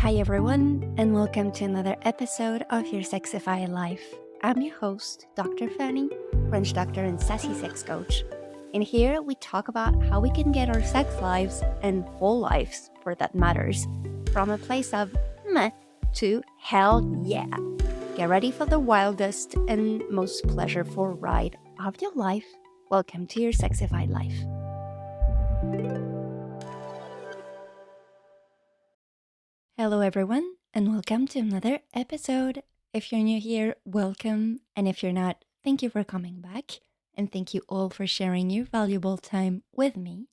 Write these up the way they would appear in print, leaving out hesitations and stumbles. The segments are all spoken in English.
Hi everyone, and welcome to another episode of your Sexify Life. I'm your host, Dr. Fanny, French doctor and sassy sex coach. And here we talk about how we can get our sex lives and whole lives, for that matters, from a place of meh to hell yeah. Get ready for the wildest and most pleasurable ride of your life. Welcome to your Sexify Life. Hello everyone, and welcome to another episode. If you're new here, welcome, and if you're not, thank you for coming back, and thank you all for sharing your valuable time with me.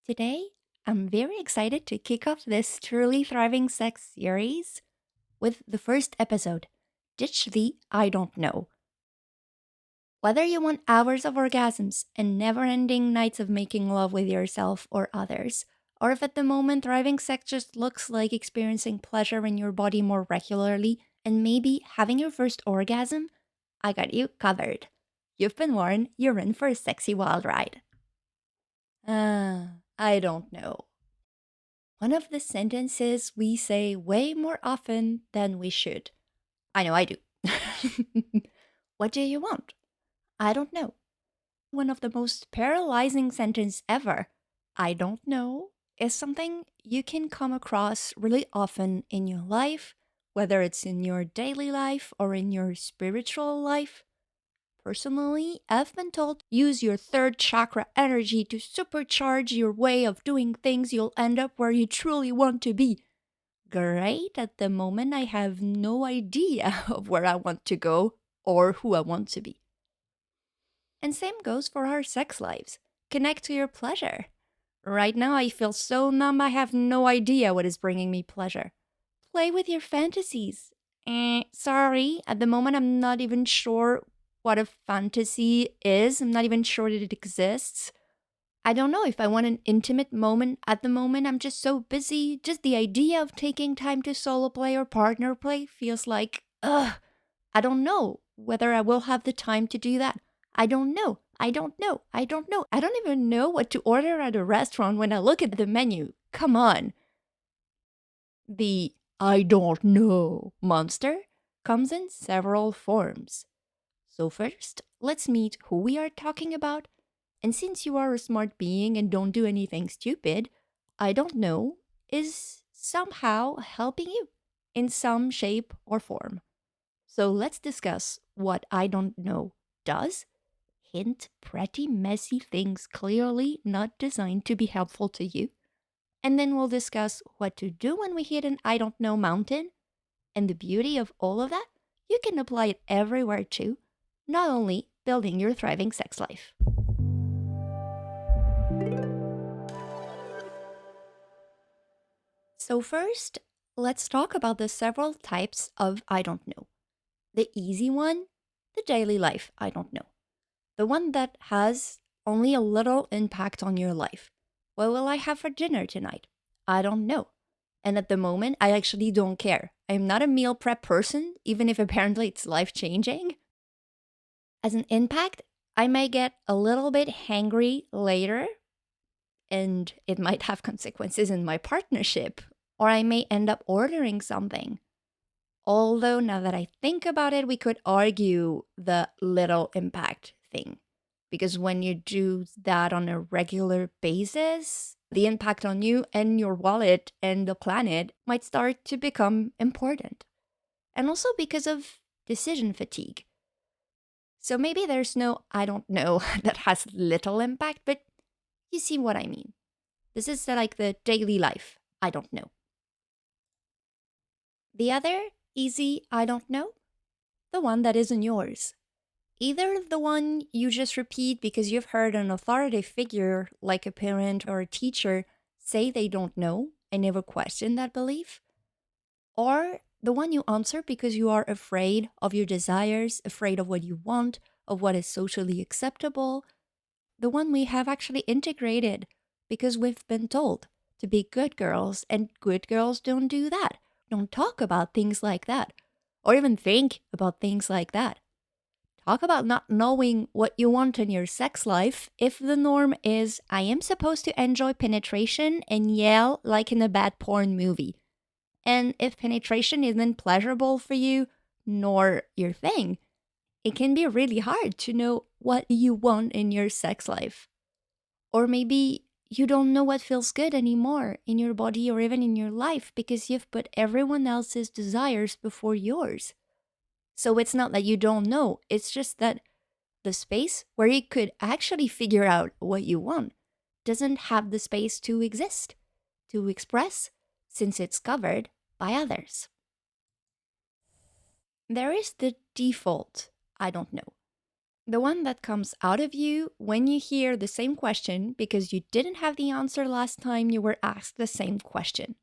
Today, I'm very excited to kick off this truly thriving sex series with the first episode, Ditch the I Don't Know. Whether you want hours of orgasms and never-ending nights of making love with yourself or others, or if at the moment thriving sex just looks like experiencing pleasure in your body more regularly and maybe having your first orgasm, I got you covered. You've been warned, you're in for a sexy wild ride. I don't know. One of the sentences we say way more often than we should. I know I do. What do you want? I don't know. One of the most paralyzing sentences ever, I don't know, is something you can come across really often in your life, whether it's in your daily life or in your spiritual life. Personally, I've been told use your third chakra energy to supercharge your way of doing things. You'll end up where you truly want to be. Great, at the moment I have no idea of where I want to go or who I want to be. And same goes for our sex lives. Connect to your pleasure. Right now, I feel so numb, I have no idea what is bringing me pleasure. Play with your fantasies. Sorry, at the moment, I'm not even sure what a fantasy is. I'm not even sure that it exists. I don't know if I want an intimate moment at the moment. I'm just so busy. Just the idea of taking time to solo play or partner play feels like, I don't know whether I will have the time to do that. I don't know. I don't know. I don't know. I don't even know what to order at a restaurant when I look at the menu. Come on. The I don't know monster comes in several forms. So first, let's meet who we are talking about. And since you are a smart being and don't do anything stupid, I don't know is somehow helping you in some shape or form. So let's discuss what I don't know does. Hint, pretty messy things clearly not designed to be helpful to you. And then we'll discuss what to do when we hit an I don't know mountain. And the beauty of all of that, you can apply it everywhere too, not only building your thriving sex life. So first, let's talk about the several types of I don't know. The easy one, the daily life I don't know. The one that has only a little impact on your life. What will I have for dinner tonight? I don't know. And at the moment, I actually don't care. I'm not a meal prep person, even if apparently it's life-changing. As an impact, I may get a little bit hangry later, and it might have consequences in my partnership, or I may end up ordering something. Although now that I think about it, we could argue the little impact thing. Because when you do that on a regular basis, the impact on you and your wallet and the planet might start to become important. And also because of decision fatigue. So maybe there's no I don't know that has little impact, but you see what I mean. This is like the daily life I don't know. The other easy I don't know, the one that isn't yours. Either the one you just repeat because you've heard an authoritative figure like a parent or a teacher say they don't know and never question that belief, or the one you answer because you are afraid of your desires, afraid of what you want, of what is socially acceptable, the one we have actually integrated because we've been told to be good girls, and good girls don't do that, don't talk about things like that, or even think about things like that. Talk about not knowing what you want in your sex life if the norm is I am supposed to enjoy penetration and yell like in a bad porn movie. And if penetration isn't pleasurable for you, nor your thing, it can be really hard to know what you want in your sex life. Or maybe you don't know what feels good anymore in your body or even in your life because you've put everyone else's desires before yours. So it's not that you don't know, it's just that the space where you could actually figure out what you want doesn't have the space to exist, to express, since it's covered by others. There is the default, I don't know. The one that comes out of you when you hear the same question because you didn't have the answer last time you were asked the same question.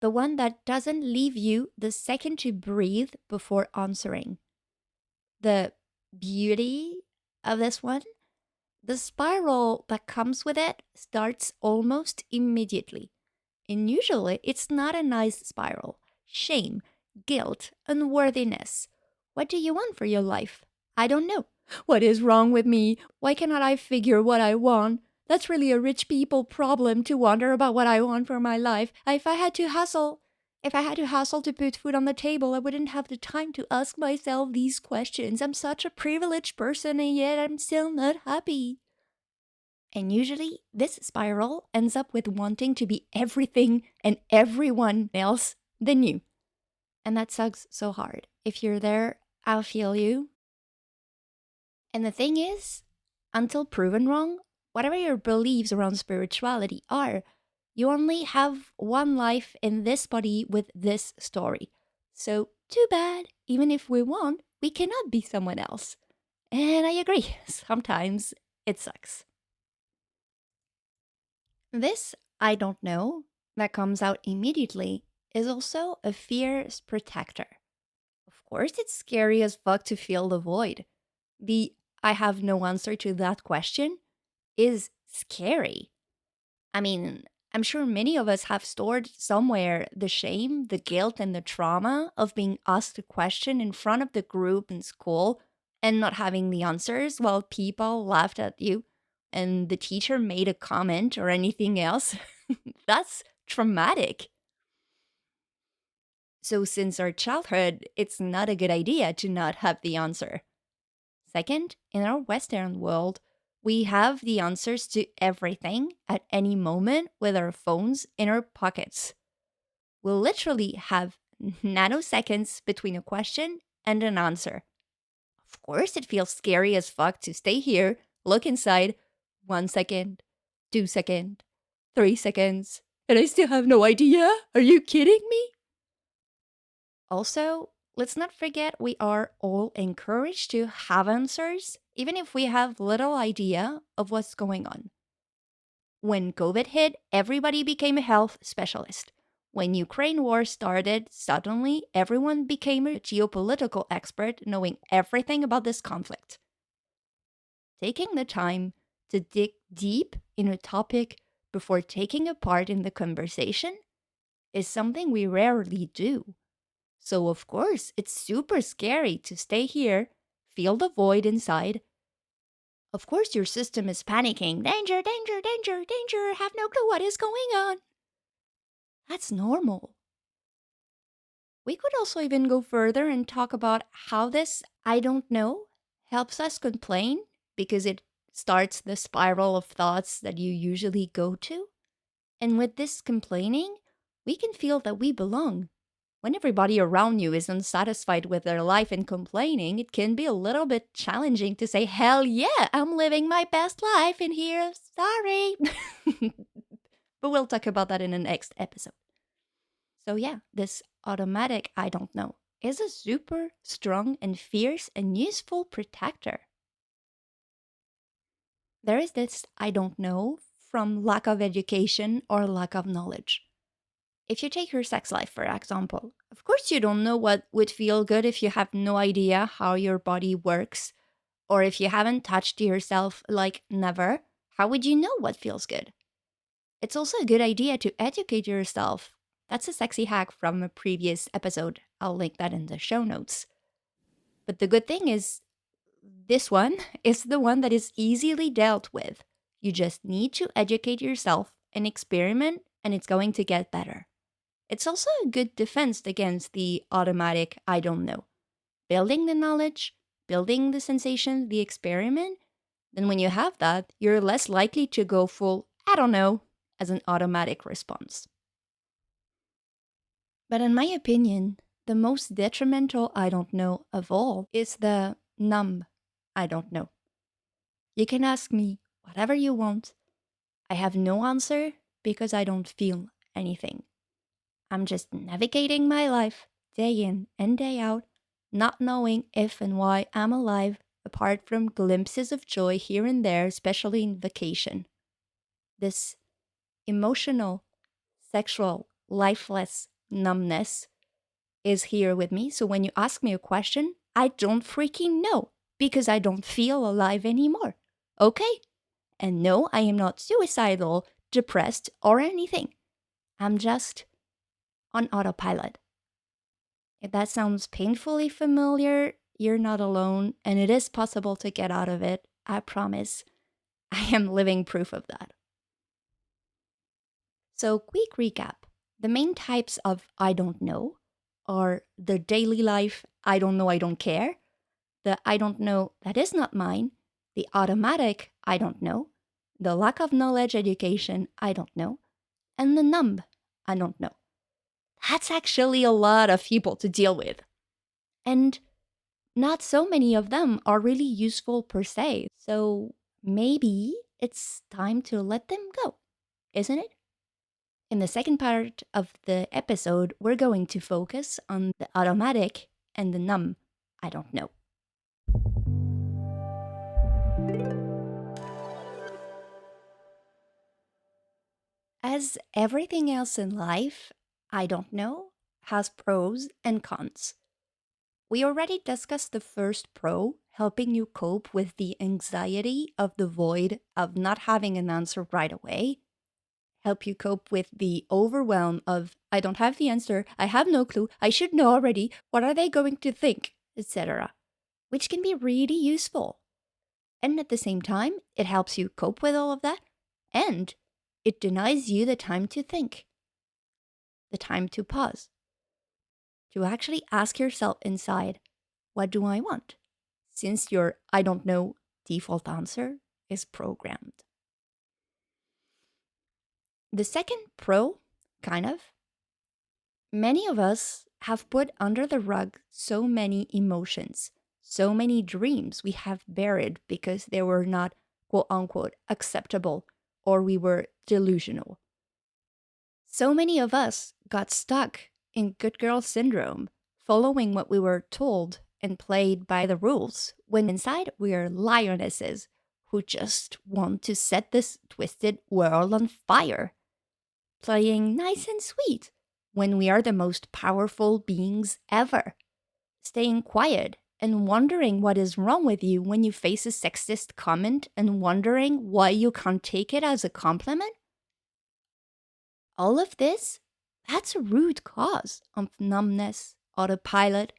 The one that doesn't leave you the second to breathe before answering. The beauty of this one, the spiral that comes with it starts almost immediately. And usually it's not a nice spiral. Shame, guilt, unworthiness. What do you want for your life? I don't know. What is wrong with me? Why cannot I figure what I want? That's really a rich people problem to wonder about what I want for my life. If I had to hustle to put food on the table, I wouldn't have the time to ask myself these questions. I'm such a privileged person and yet I'm still not happy. And usually, this spiral ends up with wanting to be everything and everyone else than you. And that sucks so hard. If you're there, I'll feel you. And the thing is, until proven wrong, whatever your beliefs around spirituality are, you only have one life in this body with this story. So, too bad. Even if we want, we cannot be someone else. And I agree, sometimes it sucks. This I don't know that comes out immediately is also a fierce protector. Of course, it's scary as fuck to feel the void. The I have no answer to that question is scary. I mean, I'm sure many of us have stored somewhere the shame, the guilt, and the trauma of being asked a question in front of the group in school and not having the answers while people laughed at you and the teacher made a comment or anything else. That's traumatic. So, since our childhood, it's not a good idea to not have the answer. Second, in our Western world, we have the answers to everything at any moment with our phones in our pockets. We'll literally have nanoseconds between a question and an answer. Of course, it feels scary as fuck to stay here, look inside, 1 second, 2 seconds, 3 seconds, and I still have no idea? Are you kidding me? Also, let's not forget we are all encouraged to have answers, even if we have little idea of what's going on. When COVID hit, everybody became a health specialist. When Ukraine war started, suddenly everyone became a geopolitical expert knowing everything about this conflict. Taking the time to dig deep in a topic before taking a part in the conversation is something we rarely do. So, of course, it's super scary to stay here, feel the void inside. Of course, your system is panicking. Danger, danger, danger, danger. Have no clue what is going on. That's normal. We could also even go further and talk about how this I don't know helps us complain because it starts the spiral of thoughts that you usually go to. And with this complaining, we can feel that we belong. When everybody around you is unsatisfied with their life and complaining, it can be a little bit challenging to say, hell yeah, I'm living my best life in here. Sorry. But we'll talk about that in the next episode. So, yeah, this automatic I don't know is a super strong and fierce and useful protector. There is this I don't know from lack of education or lack of knowledge. If you take your sex life, for example, of course you don't know what would feel good if you have no idea how your body works, or if you haven't touched yourself like never, how would you know what feels good? It's also a good idea to educate yourself. That's a sexy hack from a previous episode. I'll link that in the show notes. But the good thing is, this one is the one that is easily dealt with. You just need to educate yourself and experiment, and it's going to get better. It's also a good defense against the automatic I don't know. Building the knowledge, building the sensation, the experiment, then when you have that, you're less likely to go full I don't know as an automatic response. But in my opinion, the most detrimental I don't know of all is the numb I don't know. You can ask me whatever you want. I have no answer because I don't feel anything. I'm just navigating my life day in and day out, not knowing if and why I'm alive, apart from glimpses of joy here and there, especially in vacation. This emotional, sexual, lifeless numbness is here with me. So when you ask me a question, I don't freaking know because I don't feel alive anymore. Okay? And no, I am not suicidal, depressed, or anything. I'm just on autopilot. If that sounds painfully familiar, you're not alone, and it is possible to get out of it. I promise. I am living proof of that. So, quick recap. The main types of I don't know are the daily life I don't know, I don't care, the I don't know that is not mine, the automatic I don't know, the lack of knowledge education I don't know, and the numb I don't know. That's actually a lot of people to deal with. And not so many of them are really useful per se. So maybe it's time to let them go, isn't it? In the second part of the episode, we're going to focus on the automatic and the numb I don't know. As everything else in life, I don't know has pros and cons. We already discussed the first pro, helping you cope with the anxiety of the void of not having an answer right away. Help you cope with the overwhelm of, I don't have the answer, I have no clue, I should know already, what are they going to think, etc., which can be really useful. And at the same time, it helps you cope with all of that, and it denies you the time to think, the time to pause, to actually ask yourself inside, what do I want? Since your I don't know default answer is programmed. The second pro, kind of, many of us have put under the rug so many emotions, so many dreams we have buried because they were not quote unquote acceptable or we were delusional. So many of us got stuck in good girl syndrome, following what we were told and played by the rules, when inside we are lionesses who just want to set this twisted world on fire, playing nice and sweet when we are the most powerful beings ever, staying quiet and wondering what is wrong with you when you face a sexist comment and wondering why you can't take it as a compliment. All of this, that's a root cause of numbness, autopilot,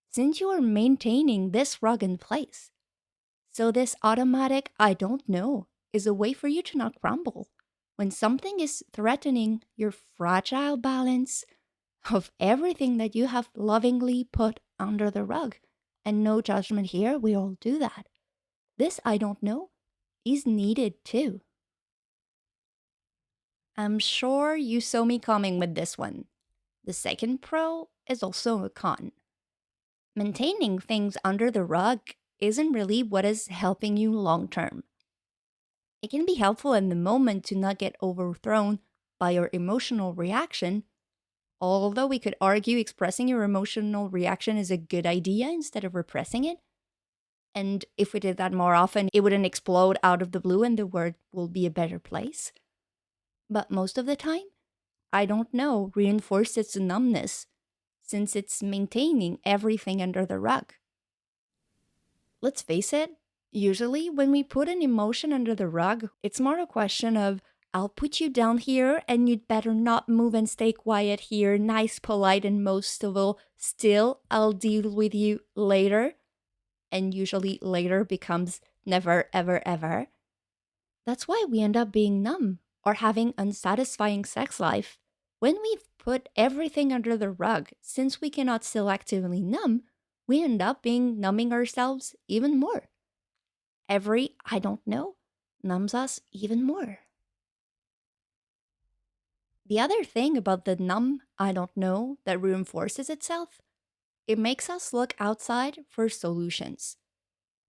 since you are maintaining this rug in place. So this automatic I don't know is a way for you to not crumble when something is threatening your fragile balance of everything that you have lovingly put under the rug. And no judgment here, we all do that. This I don't know is needed too. I'm sure you saw me coming with this one. The second pro is also a con. Maintaining things under the rug isn't really what is helping you long term. It can be helpful in the moment to not get overthrown by your emotional reaction, although we could argue expressing your emotional reaction is a good idea instead of repressing it. And if we did that more often, it wouldn't explode out of the blue and the world will be a better place. But most of the time, I don't know reinforces the numbness since it's maintaining everything under the rug. Let's face it, usually when we put an emotion under the rug, it's more a question of, I'll put you down here and you'd better not move and stay quiet here, nice, polite, and most of all, still, I'll deal with you later. And usually later becomes never, ever, ever. That's why we end up being numb or having unsatisfying sex life when we've put everything under the rug. Since we cannot selectively numb, we end up numbing ourselves even more. Every I don't know numbs us even more. The other thing about the numb I don't know that reinforces itself, it makes us look outside for solutions.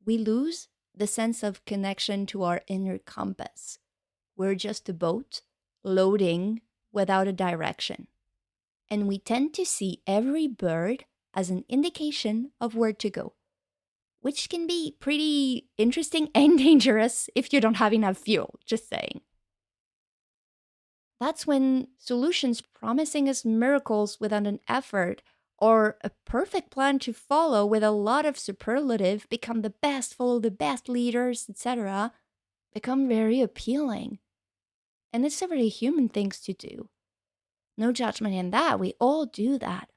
We lose the sense of connection to our inner compass. We're just a boat loading without a direction. And we tend to see every bird as an indication of where to go, which can be pretty interesting and dangerous if you don't have enough fuel, just saying. That's when solutions promising us miracles without an effort or a perfect plan to follow with a lot of superlative, become the best, follow the best leaders, etc., become very appealing. And it's a very human things to do. No judgment in that, we all do that.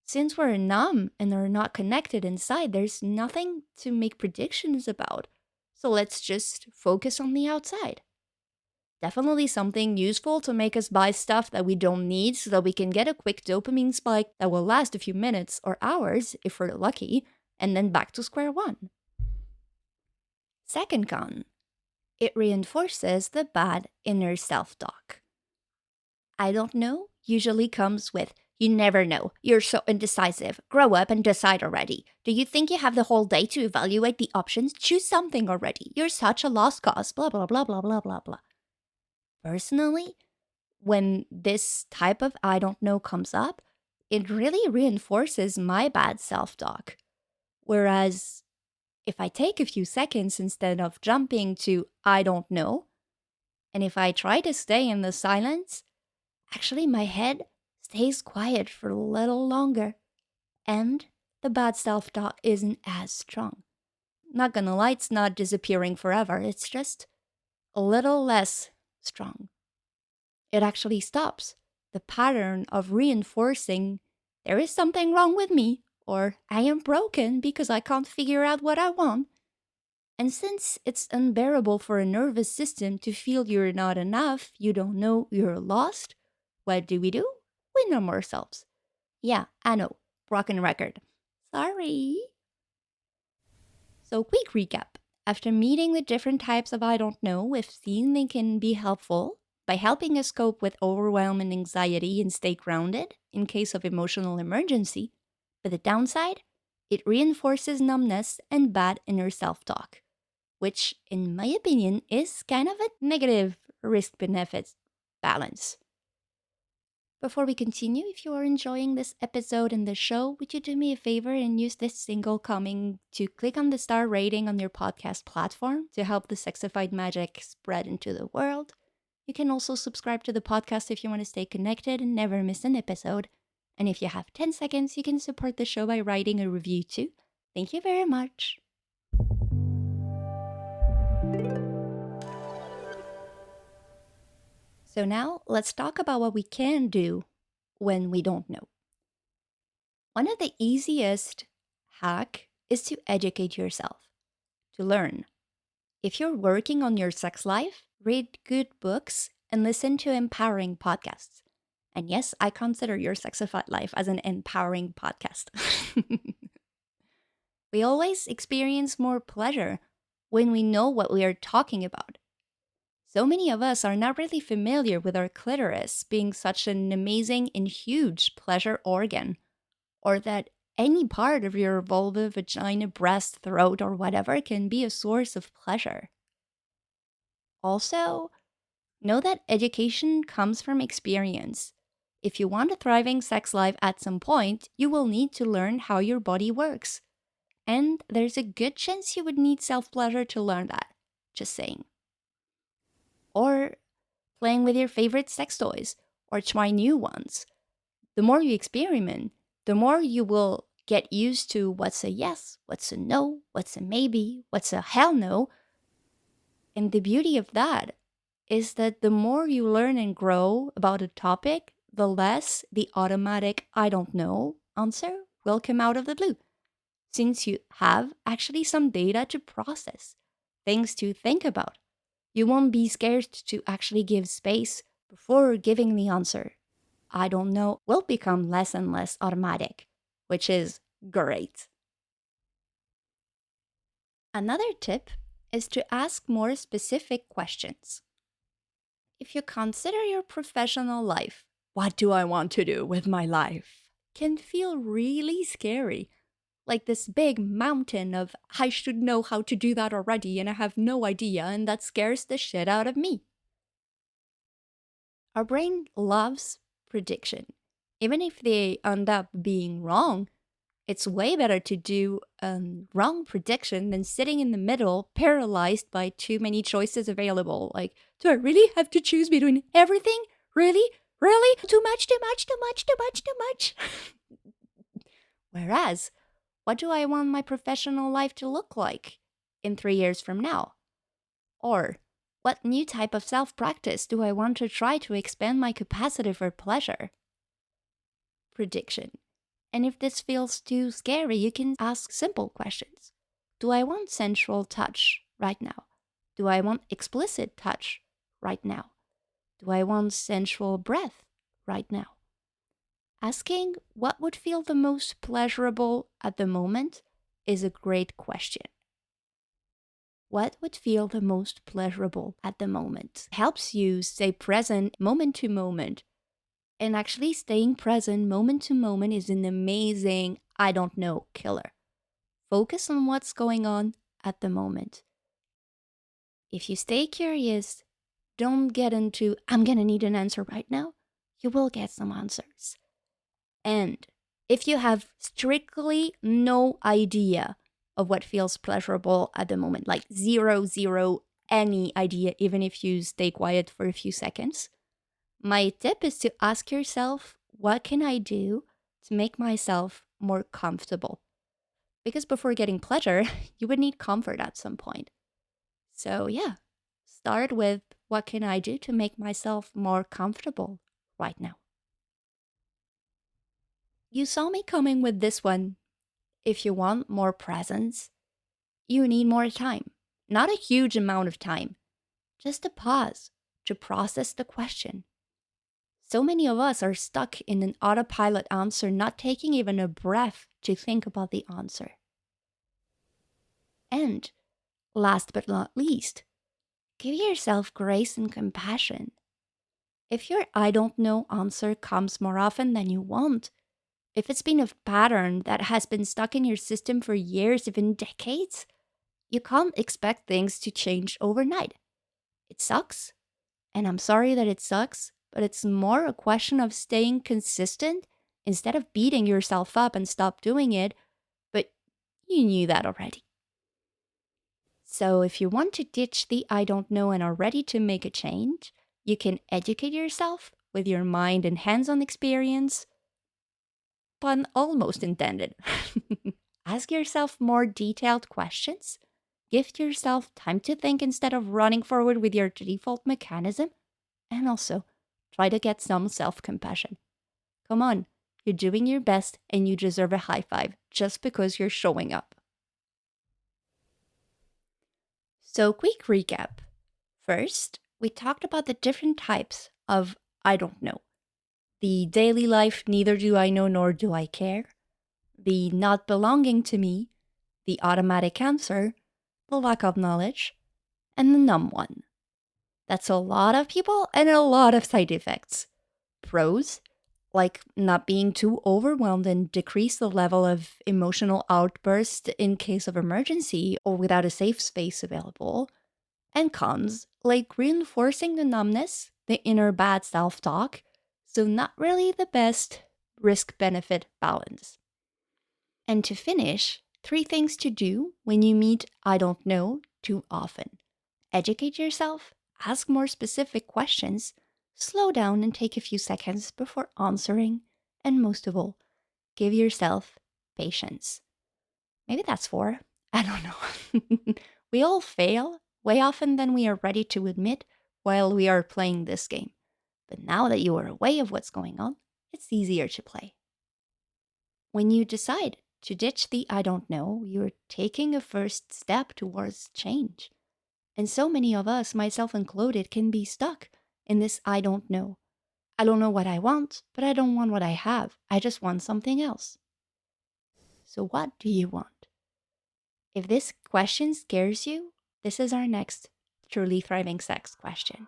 Since we're numb and are not connected inside, there's nothing to make predictions about. So let's just focus on the outside. Definitely something useful to make us buy stuff that we don't need so that we can get a quick dopamine spike that will last a few minutes or hours if we're lucky, and then back to square one. Second con, it reinforces the bad inner self-talk. I don't know usually comes with, you never know, you're so indecisive, grow up and decide already. Do you think you have the whole day to evaluate the options? Choose something already. You're such a lost cause, blah, blah, blah, blah, blah, blah, blah. Personally, when this type of I don't know comes up, it really reinforces my bad self-talk. Whereas if I take a few seconds instead of jumping to I don't know, and if I try to stay in the silence, actually my head stays quiet for a little longer, and the bad self-talk isn't as strong. Not gonna lie, it's not disappearing forever, it's just a little less strong. It actually stops the pattern of reinforcing there is something wrong with me, or I am broken because I can't figure out what I want. And since it's unbearable for a nervous system to feel you're not enough, you don't know, you're lost, what do? We numb ourselves. Yeah, I know, broken record. Sorry. So quick recap. After meeting the different types of I don't know, we've seen they can be helpful by helping us cope with overwhelm and anxiety and stay grounded in case of emotional emergency. But the downside, it reinforces numbness and bad inner self-talk, which, in my opinion, is kind of a negative risk-benefit balance. Before we continue, if you are enjoying this episode and the show, would you do me a favor and use this single comment to click on the star rating on your podcast platform to help the sexified magic spread into the world? You can also subscribe to the podcast if you want to stay connected and never miss an episode. And if you have 10 seconds, you can support the show by writing a review too. Thank you very much. So now let's talk about what we can do when we don't know. One of the easiest hack is to educate yourself, to learn. If you're working on your sex life, read good books and listen to empowering podcasts. And yes, I consider your sexified life as an empowering podcast. We always experience more pleasure when we know what we are talking about. So many of us are not really familiar with our clitoris being such an amazing and huge pleasure organ, or that any part of your vulva, vagina, breast, throat, or whatever can be a source of pleasure. Also, know that education comes from experience. If you want a thriving sex life at some point, you will need to learn how your body works. And there's a good chance you would need self-pleasure to learn that. Just saying. Or playing with your favorite sex toys, or try new ones. The more you experiment, the more you will get used to what's a yes, what's a no, what's a maybe, what's a hell no. And the beauty of that is that the more you learn and grow about a topic, the less the automatic I don't know answer will come out of the blue, since you have actually some data to process, things to think about. You won't be scared to actually give space before giving the answer. I don't know will become less and less automatic, which is great. Another tip is to ask more specific questions. If you consider your professional life, what do I want to do with my life? Can feel really scary. Like this big mountain of, I should know how to do that already and I have no idea, and that scares the shit out of me. Our brain loves prediction. Even if they end up being wrong, it's way better to do a wrong prediction than sitting in the middle, paralyzed by too many choices available. Like, do I really have to choose between everything? Really? Really? Too much, too much, too much, too much, too much. Whereas, what do I want my professional life to look like in 3 years from now? Or, what new type of self practice do I want to try to expand my capacity for pleasure? Prediction. And if this feels too scary, you can ask simple questions. Do I want sensual touch right now? Do I want explicit touch right now? Do I want sensual breath right now? Asking what would feel the most pleasurable at the moment is a great question. What would feel the most pleasurable at the moment helps you stay present moment to moment. And actually, staying present moment to moment is an amazing, I don't know, killer. Focus on what's going on at the moment. If you stay curious, don't get into, I'm gonna need an answer right now. You will get some answers. And if you have strictly no idea of what feels pleasurable at the moment, like zero, any idea, even if you stay quiet for a few seconds, my tip is to ask yourself, what can I do to make myself more comfortable? Because before getting pleasure, you would need comfort at some point. So yeah, start with what can I do to make myself more comfortable right now? You saw me coming with this one. If you want more presence, you need more time. Not a huge amount of time, just a pause to process the question. So many of us are stuck in an autopilot answer, not taking even a breath to think about the answer. And last but not least, give yourself grace and compassion. If your I don't know answer comes more often than you want, if it's been a pattern that has been stuck in your system for years, even decades, you can't expect things to change overnight. It sucks, and I'm sorry that it sucks, but it's more a question of staying consistent instead of beating yourself up and stop doing it, but you knew that already. So if you want to ditch the I don't know and are ready to make a change, you can educate yourself with your mind and hands-on experience. Pun almost intended. Ask yourself more detailed questions. Give yourself time to think instead of running forward with your default mechanism. And also, try to get some self-compassion. Come on, you're doing your best and you deserve a high five just because you're showing up. So, quick recap. First, we talked about the different types of I don't know. The daily life, neither do I know nor do I care. The not belonging to me, the automatic answer, the lack of knowledge, and the numb one. That's a lot of people and a lot of side effects. Pros, like not being too overwhelmed and decrease the level of emotional outburst in case of emergency or without a safe space available. And cons, like reinforcing the numbness, the inner bad self-talk, so not really the best risk-benefit balance. And to finish, 3 things to do when you meet I don't know too often. Educate yourself, ask more specific questions, slow down and take a few seconds before answering, and most of all, give yourself patience. Maybe that's 4. I don't know. We all fail way often than we are ready to admit while we are playing this game. But now that you are aware of what's going on, it's easier to play. When you decide to ditch the I don't know, you're taking a first step towards change. And so many of us, myself included, can be stuck in this I don't know. I don't know what I want, but I don't want what I have. I just want something else. So, what do you want? If this question scares you, this is our next truly thriving sex question.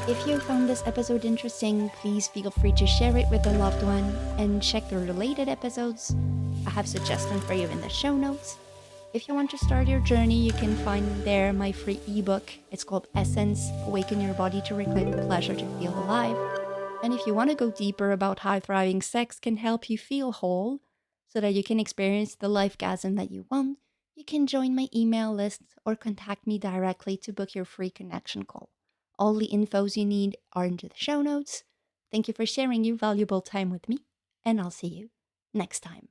If you found this episode interesting, please feel free to share it with a loved one and check the related episodes. I have suggestions for you in the show notes. If you want to start your journey, you can find there my free ebook. It's called Essence: Awaken Your Body to Reclaim the Pleasure to Feel Alive. And if you want to go deeper about how thriving sex can help you feel whole so that you can experience the lifegasm that you want, you can join my email list or contact me directly to book your free connection call. All the infos you need are in the show notes. Thank you for sharing your valuable time with me, and I'll see you next time.